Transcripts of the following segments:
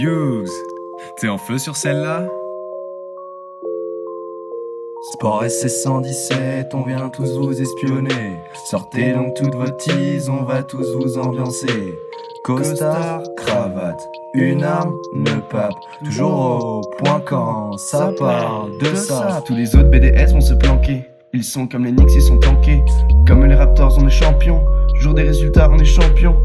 Hughes, t'es en feu sur celle-là? Sport SS 117, on vient tous vous espionner. Sortez donc toutes vos teases, on va tous vous ambiancer. Costard, cravate, une arme, ne pape. Toujours au point quand ça parle de ça. Tous les autres BDS vont se planquer. Ils sont comme les Knicks, ils sont tankés. Comme les Raptors, on est champions. Jour des résultats, on est champions.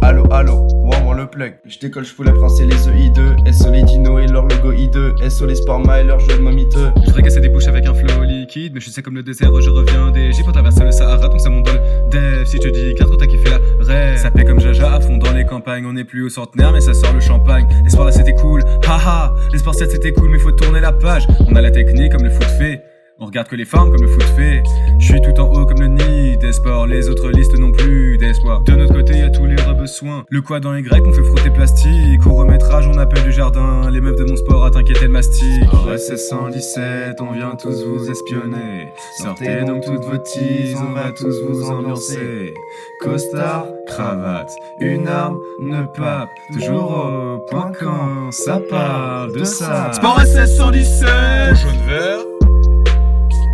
Allo, allo, wow, le plug. Je décolle, je fous la prince et les EI2. SO les dinos et leur logo I2. SO les Sportma et leur jeu de momiteux. Je voudrais casser des bouches avec un flow liquide, mais je sais comme le désert, je reviens d'Égypte. On traverse le Sahara, donc ça monte dans le dev. Si je te dis 4 t'as kiffé la rêve. Ça paie comme Jaja à fond dans les campagnes. On n'est plus au centenaire, mais ça sort le champagne. Les sports là c'était cool, haha. Les sports 7 c'était cool, mais faut tourner la page. On a la technique comme le foot fait. On regarde que les formes comme le foot fait. Je suis tout en haut comme le nid des sports. Les autres listes n'ont plus d'espoir. De notre côté y'a tous les besoins. Le quad dans Y on fait frotter plastique. Au remétrage on appelle du jardin. Les meufs de mon sport à t'inquiéter le mastic. SS 117, on vient tous vous espionner. Sortez donc toutes vos teases, on va tous vous ambiancer. Costard, cravate, une arme, ne pape. Toujours au point quand ça parle de ça. Sport SS 117, Jaune vert,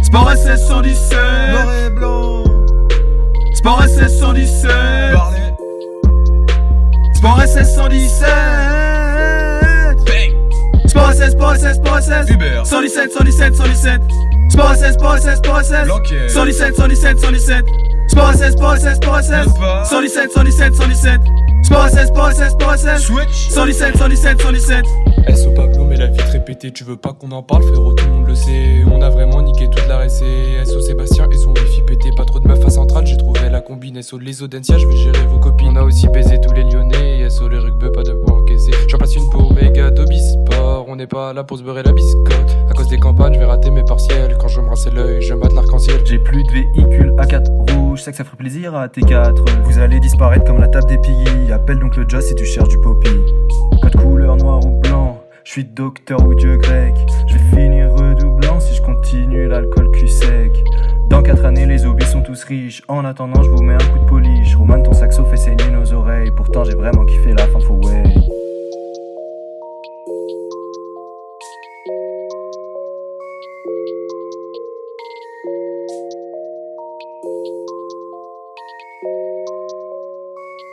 Sport SS 117, noir et blanc, Sport SS 117, parler, Sport SS 117, bang, Sport SS, Sport SS, Sport SS, Uber, 117, 117, 117, Sport SS, Sport SS, Sport SS, Blanquet, 117, 117, 117, Sport SS, Sport SS, Sport SS, Ne pas, 117, 117, 117, Sport SS, Sport SS, Sport SS, switch, 117, 117, 117. SO Pablo mais la vitre répétée, tu veux pas qu'on en parle frérot, tout le monde le sait. On a vraiment niqué toute la RC. SO Sébastien et son wifi pété, pas trop de meufs à Centrale, j'ai trouvé la combine. SO les Audencia, je vais gérer vos copines. On a aussi baisé tous les Lyonnais, et SO les rugby, pas de points encaissés. J'en place une pour méga Sport, on n'est pas là pour se beurrer la biscotte. À cause des campagnes, je vais rater mes partiels. Quand je me rince l'œil, je mate l'arc-en-ciel. J'ai plus de véhicule A4 rouge, je sais que ça ferait plaisir à T4. Vous allez disparaître comme la table des piggy. Appelle donc le Joss si tu cherches du poppy. Code couleur noir ou blanc, je suis docteur ou dieu grec. Je vais finir redoublant si je continue l'alcool cul sec. Dans 4 années les hobbies sont tous riches. En attendant je vous mets un coup de polish. Roman ton saxo fait saigner nos oreilles. Pourtant j'ai vraiment kiffé la fin for way.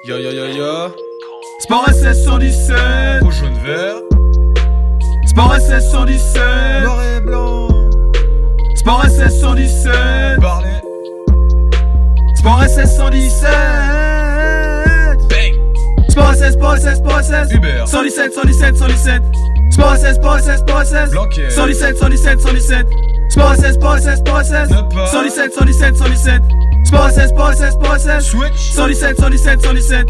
ya ya ya ya, Sport SS 117, rouge, jaune, vert, Sport SS 117, noir et blanc, Sport SS 117, parler, Sport SS 117, bang, Sport SS, Sport SS, Sport SS, Uber, 117, 117, 117, Sport SS, Sport SS, Sport SS, Blanquet, 117, 117, 117, Sport SS, Sport SS, Sport SS, Ne pas, 117, 117, 117, Sport SS, Sport SS, Sport SS, switch, 117, 117, 117.